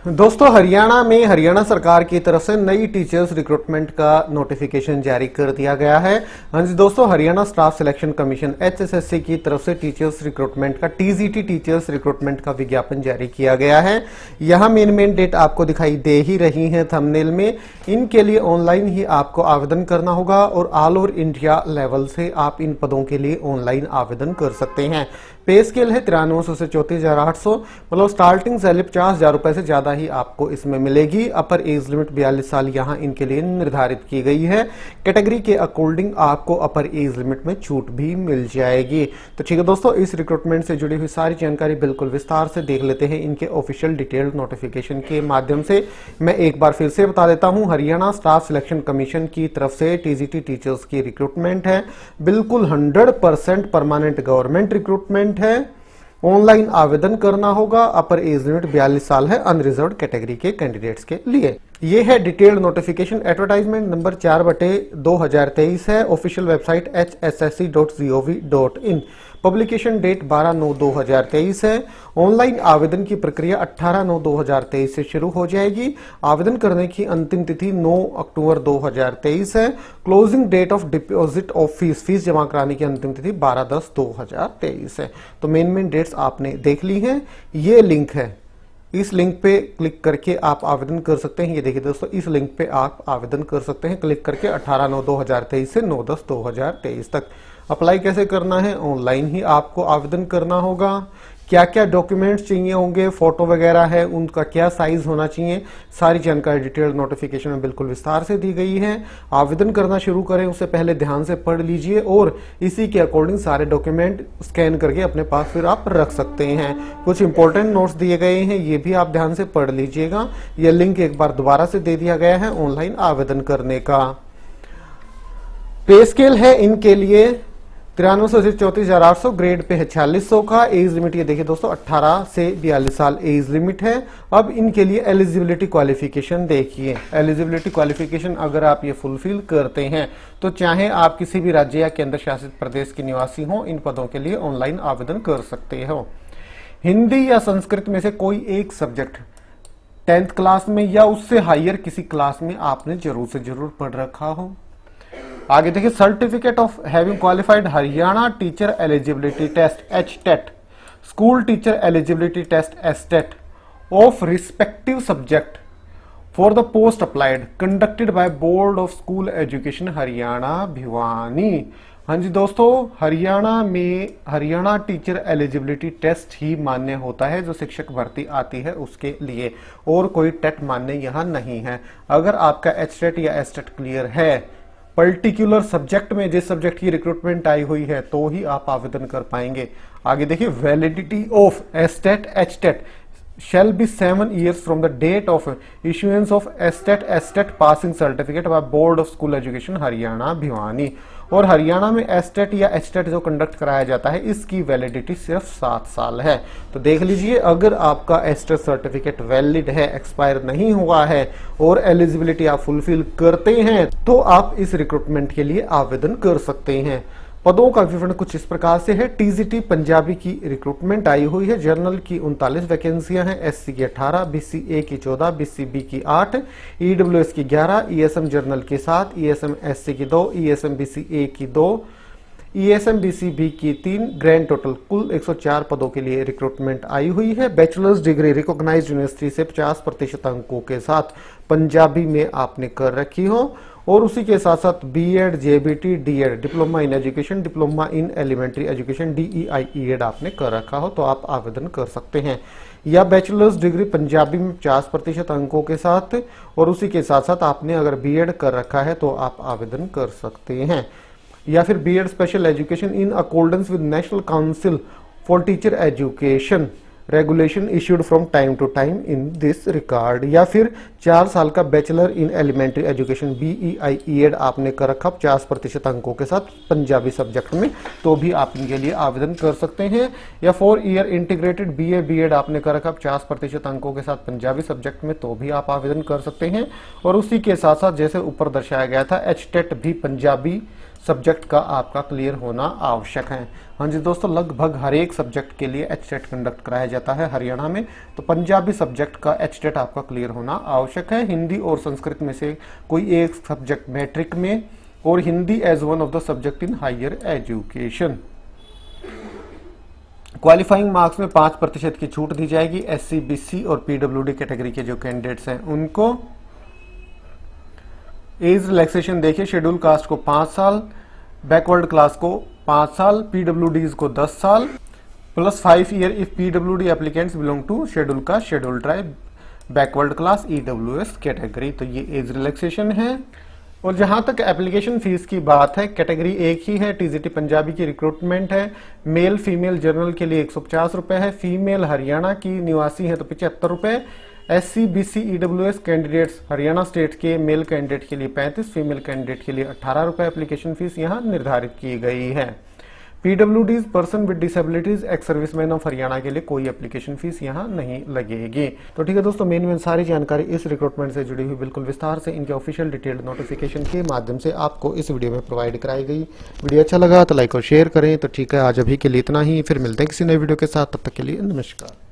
दोस्तों, हरियाणा में हरियाणा सरकार की तरफ से नई टीचर्स रिक्रूटमेंट का नोटिफिकेशन जारी कर दिया गया है। हाँ जी दोस्तों, Haryana staff selection commission HSSC की तरफ से टीचर्स रिक्रूटमेंट का TGT टीचर्स रिक्रूटमेंट का विज्ञापन जारी किया गया है। यहाँ मेन डेट आपको दिखाई दे ही रही है थंबनेल में। इनके लिए ऑनलाइन ही आपको आवेदन करना होगा और ऑल ओवर इंडिया लेवल से आप इन पदों के लिए ऑनलाइन आवेदन कर सकते हैं। पे स्केल है 9300 से 34,800, मतलब स्टार्टिंग सैलरी 50,000 रुपए से ज्यादा ही आपको इसमें मिलेगी। अपर एज लिमिट 42 साल यहाँ इनके लिए निर्धारित की गई है। कैटेगरी के अकॉर्डिंग आपको अपर एज लिमिट में छूट भी मिल जाएगी। तो ठीक है दोस्तों, इस रिक्रूटमेंट से जुड़ी हुई सारी जानकारी बिल्कुल विस्तार से देख लेते हैं इनके ऑफिशियल डिटेल्ड नोटिफिकेशन के माध्यम से। मैं एक बार फिर से बता देता हूं, हरियाणा स्टाफ सिलेक्शन कमीशन की तरफ से TGT टीचर्स की रिक्रूटमेंट है। बिल्कुल 100% परमानेंट गवर्नमेंट रिक्रूटमेंट है। ऑनलाइन आवेदन करना होगा। अपर एज लिमिट 42 साल है अनरिजर्व्ड कैटेगरी के कैंडिडेट्स के लिए। ये है डिटेल्ड नोटिफिकेशन। एडवर्टाइजमेंट नंबर 4/2023 है। Official website hssc.gov.in। Publication date 12/9/2023 है। ऑनलाइन आवेदन की प्रक्रिया 18/9/2023 से शुरू हो जाएगी। आवेदन करने की अंतिम तिथि 9 अक्टूबर 2023 है। Closing date of deposit of fees जमा कराने की अंतिम तिथि 12/10/2023 है। तो मेन डेट्स आपने देख ली हैं। ये लिंक है, इस लिंक पे क्लिक करके आप आवेदन कर सकते हैं। ये देखिए दोस्तों, इस लिंक पे आप आवेदन कर सकते हैं क्लिक करके 18/9/2023 से 9/10/2023 तक। अप्लाई कैसे करना है? ऑनलाइन ही आपको आवेदन करना होगा। क्या क्या डॉक्यूमेंट्स चाहिए होंगे, फोटो वगैरह है, उनका क्या साइज होना चाहिए, सारी जानकारी डिटेल्ड नोटिफिकेशन में बिल्कुल विस्तार से दी गई है। आवेदन करना शुरू करें उससे पहले ध्यान से पढ़ लीजिए और इसी के अकॉर्डिंग सारे डॉक्यूमेंट स्कैन करके अपने पास फिर आप रख सकते हैं। कुछ इंपॉर्टेंट नोट्स दिए गए हैं, ये भी आप ध्यान से पढ़ लीजिएगा। यह लिंक एक बार दोबारा से दे दिया गया है ऑनलाइन आवेदन करने का। पे स्केल है इनके लिए 9300 से 34,800, ग्रेड पे है 4600 का। एज लिमिट ये देखिए दोस्तों 18 से 42 साल एज लिमिट है। अब इनके लिए एलिजिबिलिटी क्वालिफिकेशन देखिए। एलिजिबिलिटी क्वालिफिकेशन अगर आप ये फुलफिल करते हैं तो चाहे आप किसी भी राज्य या केंद्र शासित प्रदेश के निवासी हो, इन पदों के लिए ऑनलाइन आवेदन कर सकते हो। हिंदी या संस्कृत में से कोई एक सब्जेक्ट 10th क्लास में या उससे हायर किसी क्लास में आपने जरूर से जरूर पढ़ रखा हो। आगे देखिए, certificate of having qualified Haryana teacher eligibility test HTET, school teacher eligibility test STET of respective subject for the post applied conducted by board of school education Haryana Bhiwani. हाँ जी दोस्तों, हरियाणा में हरियाणा टीचर एलिजिबिलिटी टेस्ट ही मान्य होता है जो शिक्षक भर्ती आती है उसके लिए, और कोई टेट मान्य यहाँ नहीं है। अगर आपका HTET या STET क्लियर है पर्टिकुलर सब्जेक्ट में, जिस सब्जेक्ट की रिक्रूटमेंट आई हुई है, तो ही आप आवेदन कर पाएंगे। आगे देखिए, validity of STET HTET shall be 7 years from the date of issuance of STET passing certificate by Board of School Education Haryana Bhiwani. और हरियाणा में STET या HTET जो कंडक्ट कराया जाता है इसकी वैलिडिटी सिर्फ 7 साल है। तो देख लीजिए, अगर आपका STET सर्टिफिकेट वैलिड है, एक्सपायर नहीं हुआ है और एलिजिबिलिटी आप फुलफिल करते हैं तो आप इस रिक्रूटमेंट के लिए आवेदन कर सकते हैं। पदों का विवरण कुछ इस प्रकार से है। TGT पंजाबी की रिक्रूटमेंट आई हुई है। जनरल की 39 वैकेंसियां हैं, SC की 18, BCA की 14, BCB की 8, EWS की 11, ESM जनरल की 7, ESM SC की 2, ESM BCA की 2, ESM BCB की 3, ग्रैंड टोटल कुल 104 पदों के लिए रिक्रूटमेंट आई हुई है। बैचलर्स डिग्री रिकॉग्नाइज्ड यूनिवर्सिटी से 50% अंकों के साथ पंजाबी में आपने कर रखी हो, और उसी के साथ साथ BEd, JBT, DEd, diploma in education, diploma in elementary education, DEI, EED आपने कर रखा हो तो आप आवेदन कर सकते हैं। या बैचलर्स डिग्री पंजाबी में 50% अंकों के साथ, और उसी के साथ साथ आपने अगर BEd कर रखा है तो आप आवेदन कर सकते हैं। या फिर BEd special education in accordance with national council for teacher education regulation issued from time to time in this regard. या फिर 4 साल का bachelor in elementary education BEI, EED आपने कर रखा 50% अंकों के साथ पंजाबी सब्जेक्ट में, तो भी आप इनके लिए आवेदन कर सकते हैं। या 4 ईयर इंटीग्रेटेड BA, BEd आपने कर रखा 50% अंकों के साथ पंजाबी सब्जेक्ट में, तो भी आप आवेदन कर सकते हैं। और उसी के साथ साथ जैसे ऊपर दर्शाया गया था, HTET भी पंजाबी सब्जेक्ट का आपका क्लियर होना आवश्यक है। हाँ जी दोस्तों, लगभग हर एक सब्जेक्ट के लिए एचटेट कंडक्ट कराया जाता है हरियाणा में, तो पंजाबी सब्जेक्ट का एचटेट आपका क्लियर होना आवश्यक है। हिंदी और संस्कृत में से कोई एक सब्जेक्ट मैट्रिक में, और Hindi as one of the subject in higher education. Qualifying marks में 5% की छूट दी जाएगी। एससी, बीसी और पीडब्ल्यूडी कैटेगरी के जो कैंडिडेट्स हैं उनको। एज रिलैक्सेशन देखिए, शेड्यूल कास्ट को 5 साल, बैकवर्ड क्लास को 5 साल, पीडब्ल्यूडीज को 10 साल, plus 5 year if PWD applicants belong to schedule caste, schedule tribe, backward class, EWS category. तो ये एज रिलैक्सेशन है। और जहां तक एप्लीकेशन फीस की बात है, कैटेगरी एक ही है, टीजीटी पंजाबी की रिक्रूटमेंट है। मेल फीमेल जनरल के लिए 150 रुपए है, फीमेल हरियाणा की निवासी है तो 75 रुपए। SC, BC, EWS candidates Haryana state के मेल कैंडिडेट के लिए 35, फीमेल कैंडिडेट के लिए 18 रुपए एप्लीकेशन फीस यहां निर्धारित की गई है। PwDs, person with disabilities, ex serviceman of Haryana के लिए कोई एप्लीकेशन फीस यहां नहीं लगेगी। तो ठीक है दोस्तों, मेन सारी जानकारी इस रिक्रूटमेंट से जुड़ी हुई बिल्कुल विस्तार से इनके ऑफिशियल डिटेल्ड नोटिफिकेशन के माध्यम से आपको इस वीडियो में प्रोवाइड कराई गई। वीडियो अच्छा लगा तो लाइक और शेयर करें। तो ठीक है, आज अभी के लिए इतना ही, फिर मिलते हैं किसी नए वीडियो के साथ, तब तक के लिए नमस्कार।